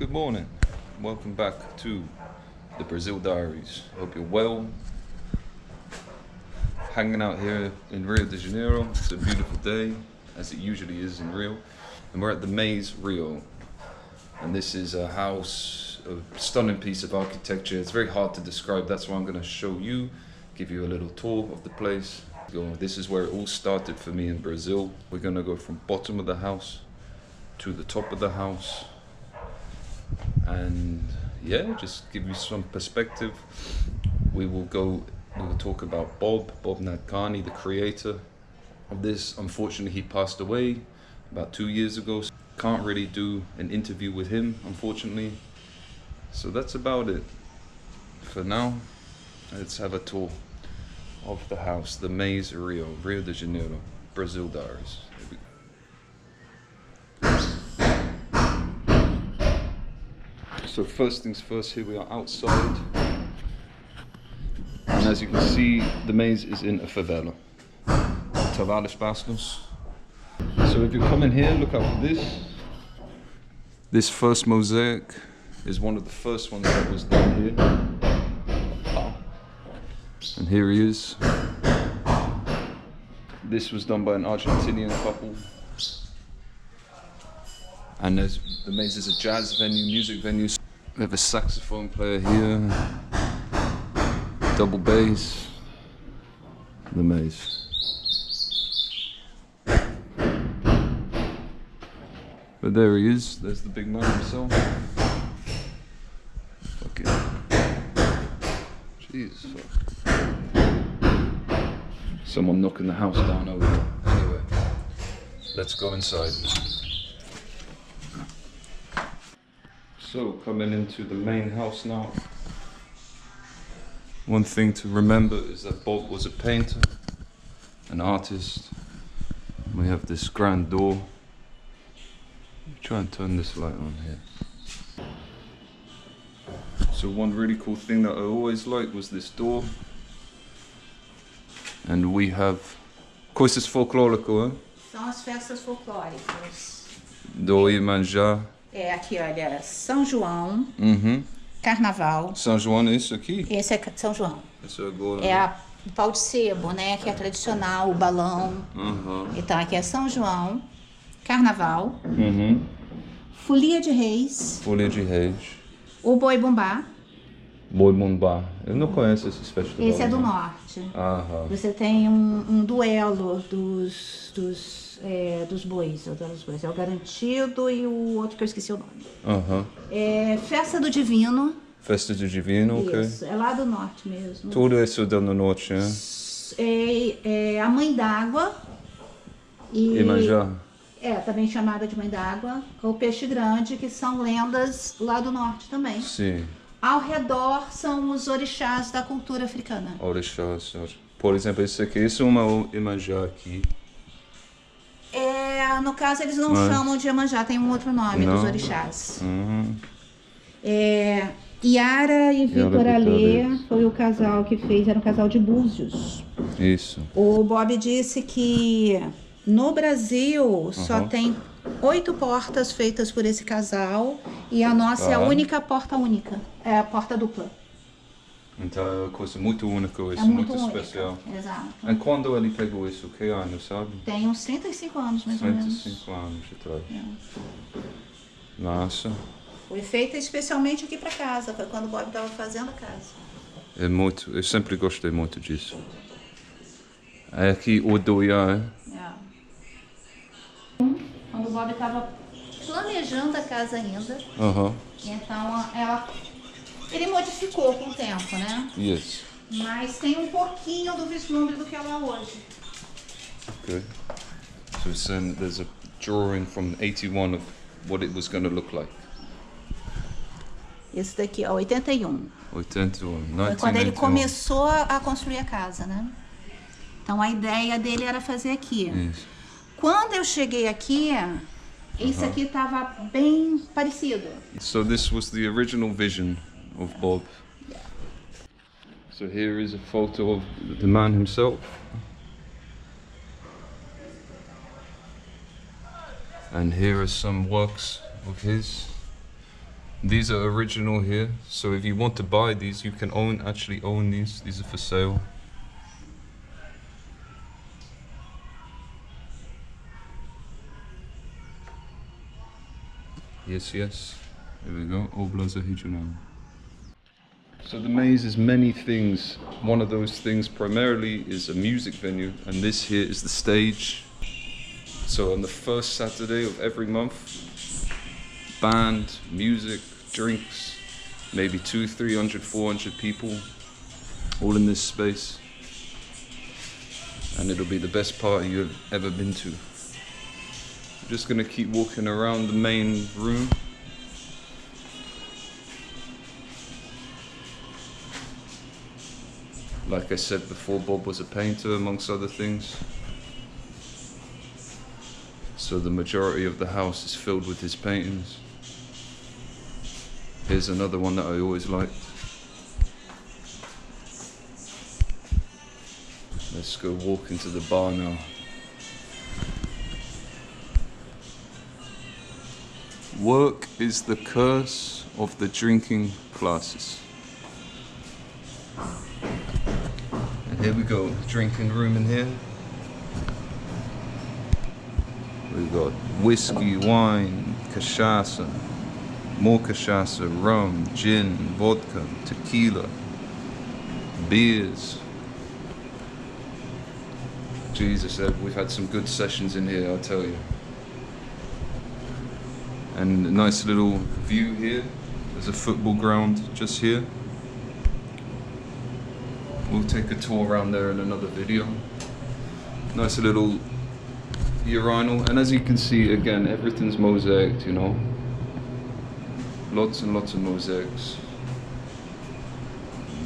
Good morning. Welcome back to the Brazil Diaries. Hope you're well. Hanging out here in Rio de Janeiro. It's a beautiful day, as it usually is in Rio. And we're at the Mais Rio. And this is a house, a stunning piece of architecture. It's very hard to describe. That's why I'm going to show you, give you a little tour of the place. This is where it all started for me in Brazil. We're going to go from bottom of the house to the top of the house. And yeah, just give you some perspective. We will talk about Bob Nadkarni, the creator of this. Unfortunately, he passed away about 2 years ago. So can't really do an interview with him, unfortunately. So that's about it for now. Let's have a tour of the house, the Mais Rio de Janeiro, Brazil Diaries. So first things first, here we are outside. And as you can see, the maze is in a favela. Tavares Bastos. So if you come in here, look out for this. This first mosaic is one of the first ones that was done here. And here he is. This was done by an Argentinian couple. And the maze is a jazz venue, music venue. We have a saxophone player here, double bass, the maze. But there he is, there's the big man himself. Fuck it. Jeez, fuck. Someone knocking the house down over there. Anyway, let's go inside. So, coming into the main house now. One thing to remember is that Bob was a painter, an artist. We have this grand door. Try and turn this light on here. So one really cool thing that I always liked was this door. And we have coisas folclóricas, São as festas folclóricas. Do Iemanjá. É aqui, olha, São João, Carnaval. São João é isso aqui? Esse é São João. Esse é agora. É o pau de sebo, né? Que é tradicional, o balão. Então aqui é São João, Carnaval, Folia de Reis. Folia de Reis. O Boi Bumbá. Boi Bumbá. Eu não conheço esses festivais. Esse é do norte. Você tem um duelo dos bois, é o garantido e o outro que eu esqueci o nome. É Festa do Divino. Festa do Divino, ok. Isso, é lá do norte mesmo. Tudo isso é no norte, né? É a Mãe d'Água. Iemanjá. É, também chamada de Mãe d'Água. O Peixe Grande, que são lendas lá do norte também. Sim. Ao redor são os orixás da cultura africana. Orixás. Por exemplo, esse aqui, esse é uma Iemanjá aqui. No caso, eles não chamam de Iemanjá, tem um outro nome dos orixás. Yara e Vitor Alê foi o casal que fez, era um casal de búzios. Isso. O Bob disse que no Brasil só tem 8 portas feitas por esse casal e a nossa é a única porta única, é a porta dupla. Então é uma coisa muito única, isso, muito especial. Exato. E quando ele pegou isso, que ano, sabe? Tem uns 35 anos, mais ou menos. 35 anos atrás. Nossa. Foi feita especialmente aqui para casa, foi quando o Bob estava fazendo a casa. É muito, eu sempre gostei muito disso. É aqui o doação, Quando o Bob estava planejando a casa ainda, então ele modificou com o tempo, né? Yes. Mas tem um pouquinho do vislumbre do que ela é hoje. Okay. So it's saying there's a drawing from 81 of what it was going to look like. Esse daqui, ó, 81. 81. Foi quando ele começou a construir a casa, né? Então a ideia dele era fazer aqui. Isso. Quando eu cheguei aqui, isso aqui estava bem parecido. So this was the original vision of Bob. So here is a photo of the man himself. And here are some works of his. These are original here, so if you want to buy these, you can actually own these. These are for sale. Yes, yes. Here we go. Oblaza Hijunam. So the maze is many things. One of those things primarily is a music venue, and this here is the stage. So on the first Saturday of every month, band, music, drinks, maybe 200, 300, 400 people, all in this space. And it'll be the best party you've ever been to. I'm just gonna keep walking around the main room. Like I said before, Bob was a painter amongst other things. So the majority of the house is filled with his paintings. Here's another one that I always liked. Let's go walk into the bar now. Work is the curse of the drinking classes. And here we go, drinking room in here. We've got whiskey, wine, cachaça, more cachaça, rum, gin, vodka, tequila, beers. Jesus, we've had some good sessions in here, I'll tell you. And a nice little view here. There's a football ground just here. We'll take a tour around there in another video. Nice little urinal, and as you can see, again, everything's mosaic, you know. Lots and lots of mosaics.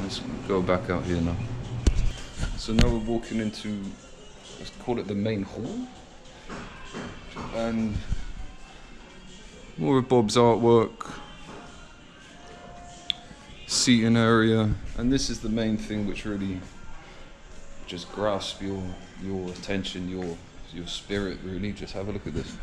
Let's go back out here now. So now we're walking into, let's call it the main hall. And more of Bob's artwork. Seating area. And this is the main thing which really just grasps your attention, your spirit, really. Just have a look at this.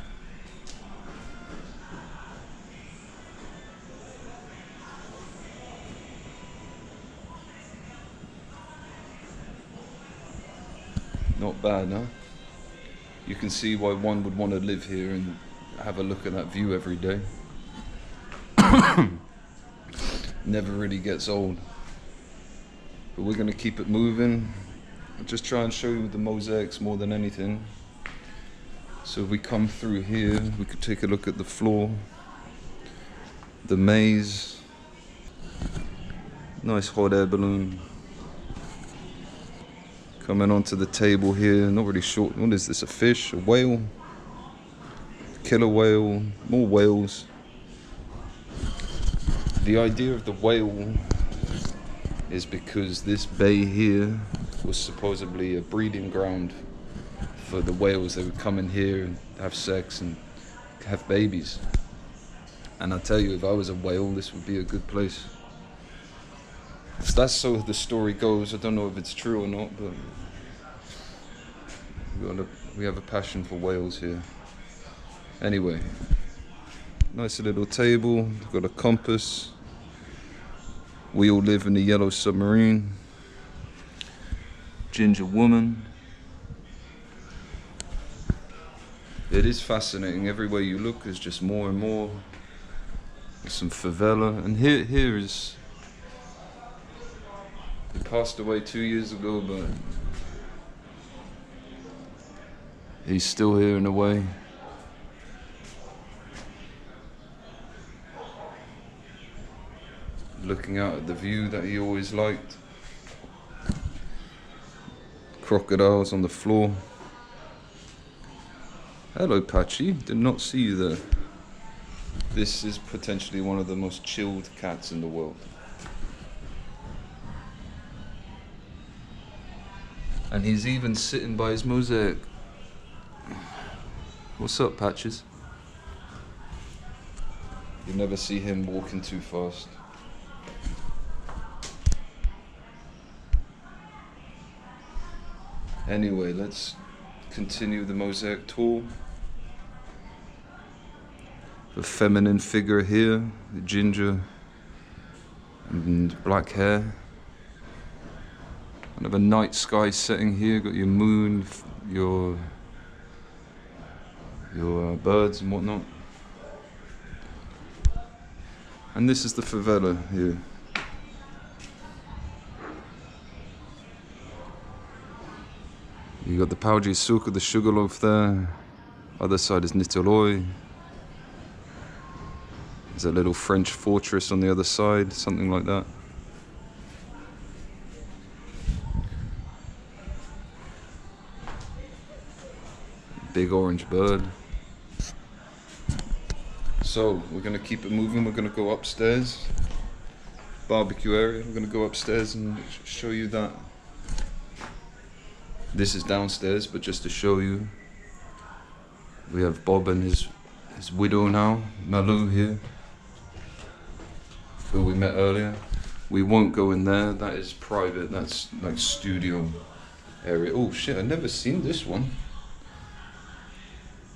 Not bad, huh? You can see why one would want to live here and have a look at that view every day. Never really gets old. But we're gonna keep it moving. I'll just try and show you the mosaics more than anything. So if we come through here, we could take a look at the floor, the maze, nice hot air balloon. Coming onto the table here, not really sure, what is this, a fish, a whale? Killer whale, more whales. The idea of the whale is because this bay here was supposedly a breeding ground for the whales. They would come in here and have sex and have babies. And I tell you, if I was a whale, this would be a good place. So that's so the story goes. I don't know if it's true or not, but we have a passion for whales here. Anyway, nice little table, got a compass. We all live in the yellow submarine. Ginger woman. It is fascinating. Everywhere you look, there's just more and more. There's some favela, and here is. He passed away 2 years ago, but he's still here in a way. Looking out at the view that he always liked. Crocodiles on the floor. Hello, Patchy. Did not see you there. This is potentially one of the most chilled cats in the world. And he's even sitting by his mosaic. What's up, Patches? You never see him walking too fast. Anyway, let's continue the mosaic tour. the feminine figure here, the ginger and black hair. Kind of a night sky setting here, got your moon, your birds and whatnot. And this is the favela here. You got the pau de açúcar, the sugar loaf there. Other side is Niterói. There's a little French fortress on the other side, something like that. Big orange bird. So we're gonna keep it moving. We're gonna go upstairs. Barbecue area. We're gonna go upstairs and show you that. This is downstairs, but just to show you, we have Bob and his widow now, Malu here, who we met earlier. We won't go in there. That is private. That's like studio area. Oh shit! I've never seen this one.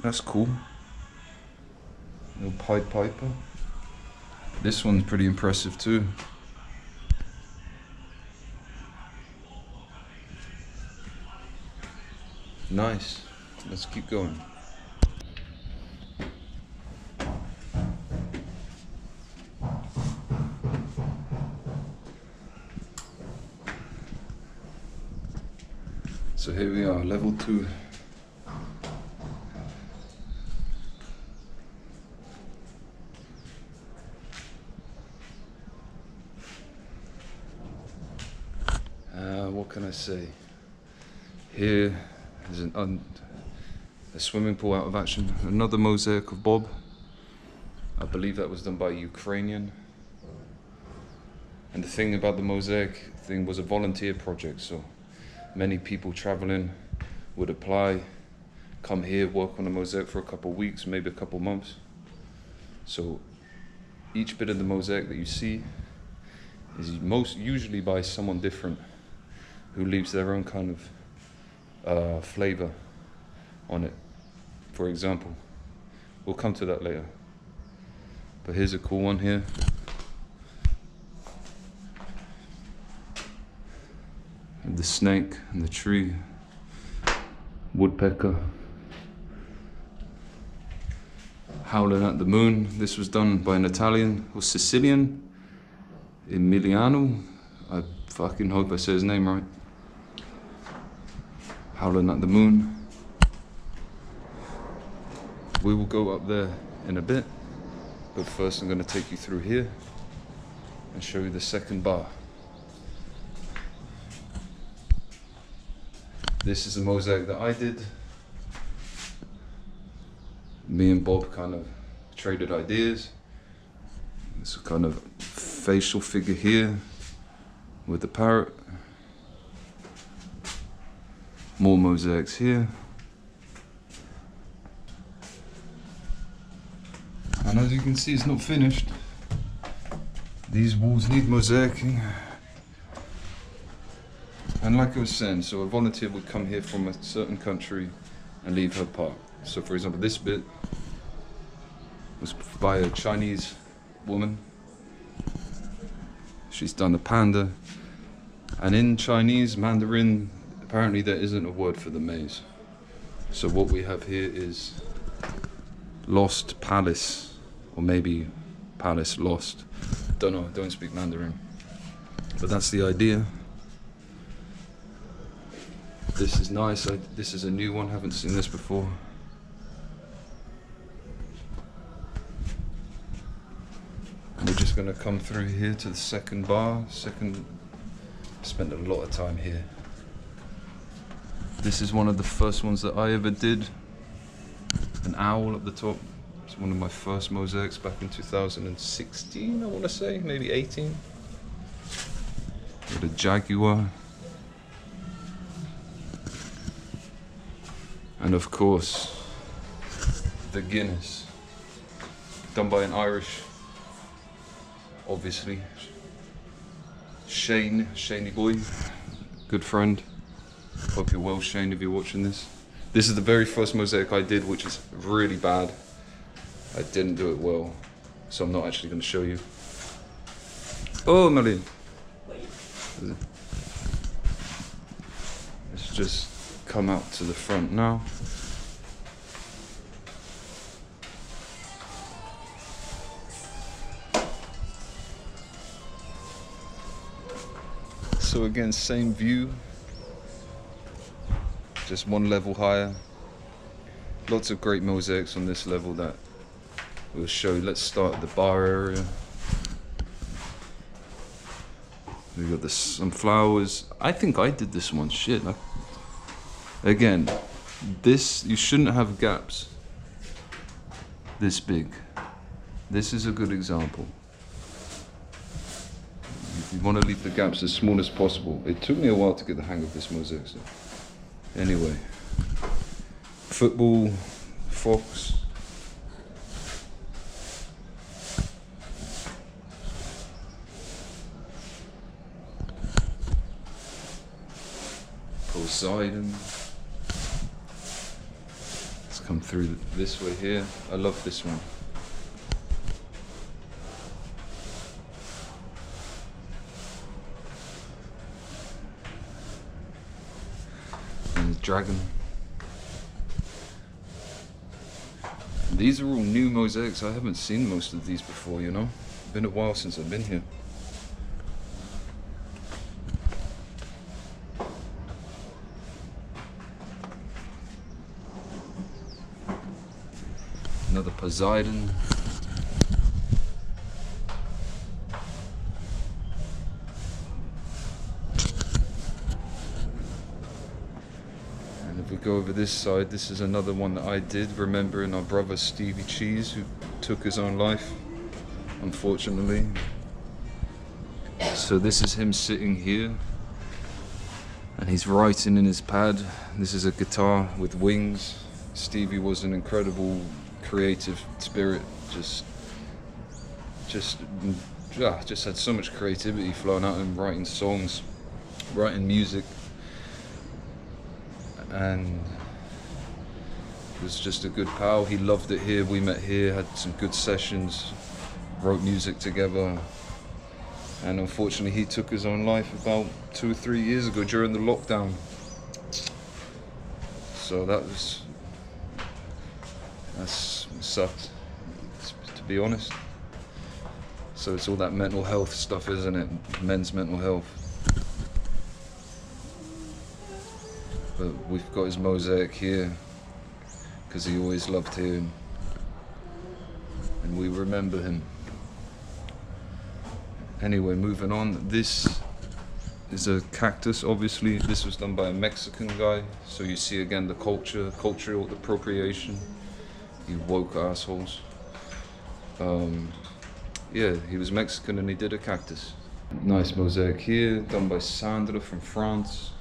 That's cool. Little Pied Piper. This one's pretty impressive too. Nice. Let's keep going. So here we are, level 2. What can I say? Here is a swimming pool out of action. Another mosaic of Bob. I believe that was done by a Ukrainian. And the thing about the mosaic thing was a volunteer project, so many people traveling would apply, come here, work on a mosaic for a couple of weeks, maybe a couple of months. So each bit of the mosaic that you see is usually by someone different who leaves their own kind of flavor on it. For example, we'll come to that later. But here's a cool one here. The snake and the tree, woodpecker, howling at the moon. This was done by an Italian or Sicilian, Emiliano. I fucking hope I say his name right. Howling at the moon. We will go up there in a bit, but first I'm going to take you through here and show you the second bar. This is a mosaic that I did. Me and Bob kind of traded ideas. It's a kind of facial figure here with the parrot. More mosaics here. And as you can see, it's not finished. These walls need mosaicing. And like I was saying, so a volunteer would come here from a certain country and leave her part. So for example, this bit was by a Chinese woman. She's done a panda. And in Chinese, Mandarin, apparently there isn't a word for the maze. So what we have here is lost palace, or maybe palace lost. Don't know, don't speak Mandarin. But that's the idea. This is nice. This is a new one, haven't seen this before. And we're just gonna come through here to the second bar. Spent a lot of time here. This is one of the first ones that I ever did. An owl at the top. It's one of my first mosaics back in 2016, I want to say, maybe 18. With a jaguar. And of course, the Guinness. Done by an Irish, obviously. Shaney boy, good friend. Hope you're well, Shane, if you're watching this. This is the very first mosaic I did, which is really bad. I didn't do it well, so I'm not actually going to show you. Oh, Marie. Let's just come out to the front now. So again, same view, just one level higher. Lots of great mosaics on this level that we'll show you. Let's start at the bar area. We got some flowers. I think I did this one. Shit. Again, this, you shouldn't have gaps this big. This is a good example. You want to leave the gaps as small as possible. It took me a while to get the hang of this mosaic. So. Anyway, football, fox. Poseidon. Let's come through this way here. I love this one. Dragon. These are all new mosaics. I haven't seen most of these before, you know. Been a while since I've been here. Another Poseidon. Go over this side. This is another one that I did, remembering our brother Stevie Cheese, who took his own life, unfortunately. So this is him sitting here, and he's writing in his pad. This is a guitar with wings. Stevie was an incredible creative spirit, just had so much creativity flowing out of him, writing songs, writing music. And it was just a good pal. He loved it here. We met here, had some good sessions, wrote music together. And unfortunately, he took his own life about 2 or 3 years ago during the lockdown. So that sucked, to be honest. So it's all that mental health stuff, isn't it? Men's mental health. But we've got his mosaic here because he always loved him, and we remember him. Anyway, moving on. This is a cactus, obviously. This was done by a Mexican guy, so you see again the cultural appropriation. You woke assholes. Yeah, he was Mexican and he did a cactus. Nice mosaic here, done by Sandra from France.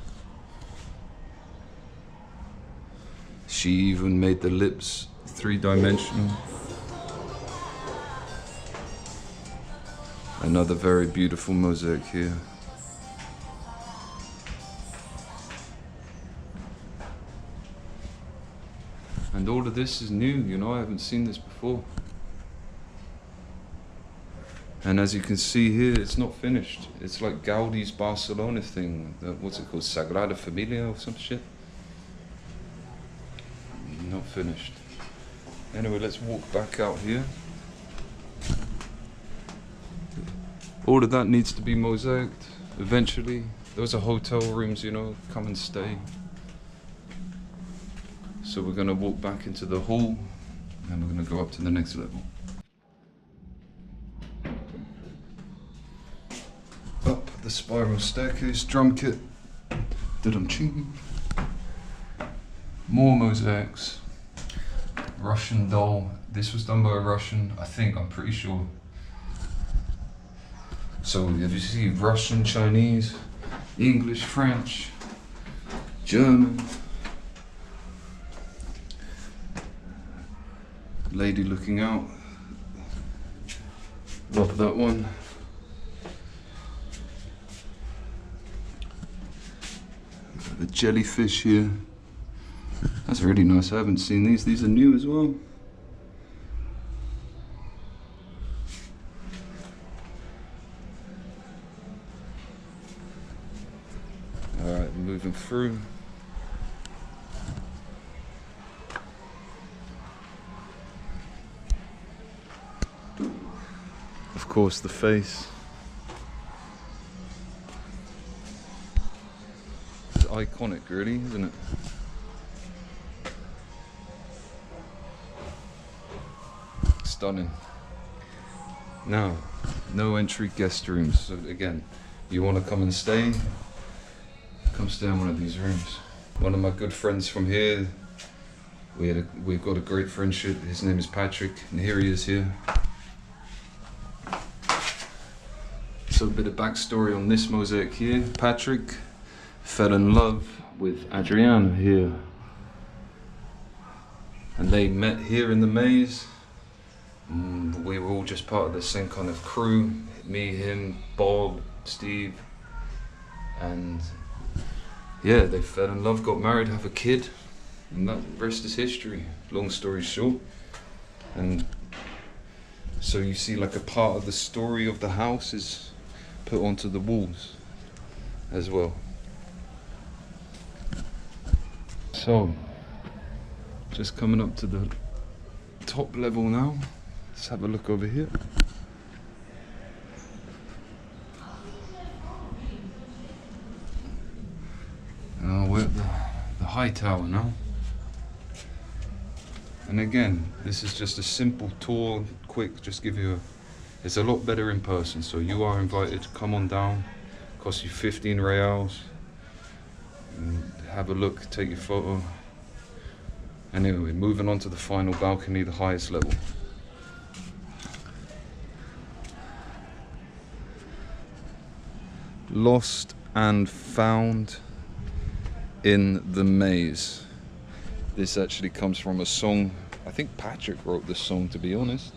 She even made the lips 3-dimensional. Another very beautiful mosaic here. And all of this is new, you know, I haven't seen this before. And as you can see here, it's not finished. It's like Gaudi's Barcelona thing. What's it called? Sagrada Familia or some shit? Not finished. Anyway, let's walk back out here. All of that needs to be mosaicked eventually. Those are hotel rooms, you know, come and stay. So we're gonna walk back into the hall and we're gonna go up to the next level. Up the spiral staircase, drum kit. Da-dum-ching. More mosaics. Russian doll. This was done by a Russian, I think, I'm pretty sure. So if you see Russian, Chinese, English, French, German. Lady looking out. Love that one. The jellyfish here. That's really nice. I haven't seen these. These are new as well. moving through. Of course, the face. It's iconic, really, isn't it? Stunning. Now, no entry guest rooms. So again, you want to come and stay, come stay in one of these rooms. One of my good friends from here, we've got a great friendship. His name is Patrick, and here he is here. So a bit of backstory on this mosaic here. Patrick fell in love with Adriana here, and they met here in the maze. We were all just part of the same kind of crew. Me, him, Bob, Steve, and yeah, they fell in love, got married, have a kid, and that rest is history. Long story short. And so you see, like, a part of the story of the house is put onto the walls as well. So, just coming up to the top level now. Let's have a look over here. We're at the high tower now. And again, this is just a simple tour, quick, just give you it's a lot better in person, so you are invited to come on down. Costs you 15 reals. And have a look, take your photo. Anyway, moving on to the final balcony, the highest level. Lost and found in the maze. This actually comes from a song. I think Patrick wrote this song, to be honest.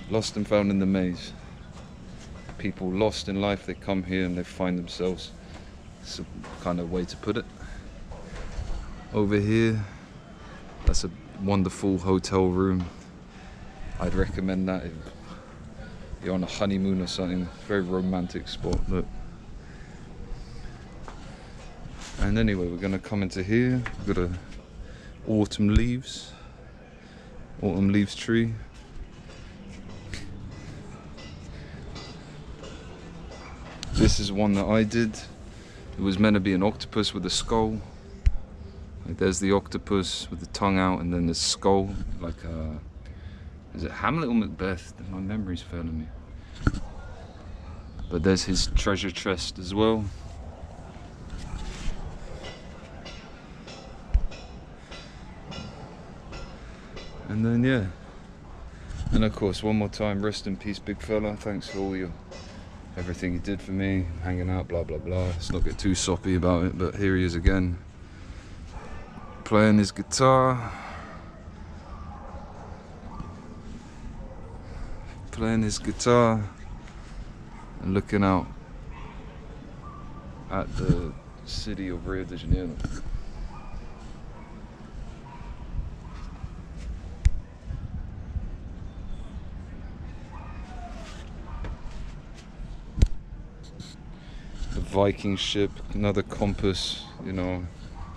Lost and found in the maze. People lost in life, they come here and they find themselves. It's a kind of way to put it. Over here, that's a wonderful hotel room. I'd recommend that if you're on a honeymoon or something. Very romantic spot, look. And anyway, we're gonna come into here. We've got a autumn leaves tree. This is one that I did. It was meant to be an octopus with a skull. Like, there's the octopus with the tongue out, and then the skull, like is it Hamlet or Macbeth? My memory's failing me. But there's his treasure chest as well. And then yeah, and of course, one more time, rest in peace, big fella. Thanks for all everything you did for me, hanging out, blah blah blah. Let's not get too soppy about it, but here he is again, playing his guitar, and looking out at the city of Rio de Janeiro. Viking ship, another compass, you know,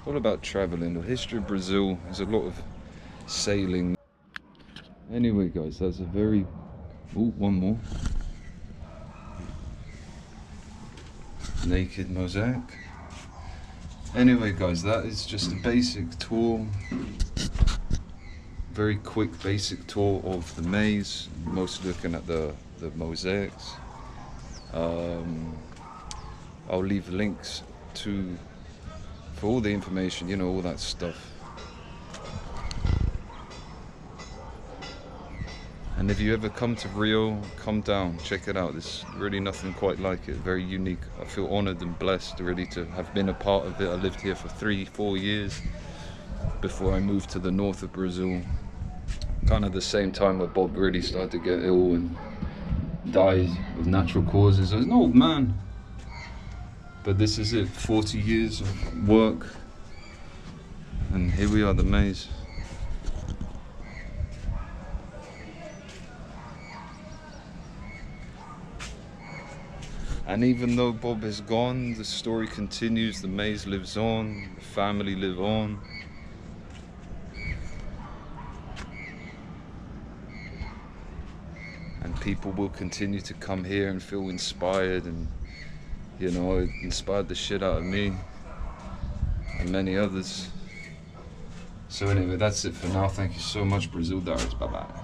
all about traveling. The history of Brazil, there's a lot of sailing. Anyway guys, that's a very, one more. Naked mosaic. Anyway guys, that is just a basic tour. Very quick basic tour of the maze, mostly looking at the mosaics. I'll leave links for all the information, you know, all that stuff. And if you ever come to Rio, come down, check it out. There's really nothing quite like it, very unique. I feel honored and blessed really to have been a part of it. I lived here for 3-4 years before I moved to the north of Brazil. Kind of the same time where Bob really started to get ill and died of natural causes. I was an old man. But this is it, 40 years of work, and here we are, the maze. And even though Bob is gone, the story continues, the maze lives on, the family live on. And people will continue to come here and feel inspired, and you know, it inspired the shit out of me and many others. So anyway, that's it for now. Thank you so much, Brazil Diaries. Bye bye.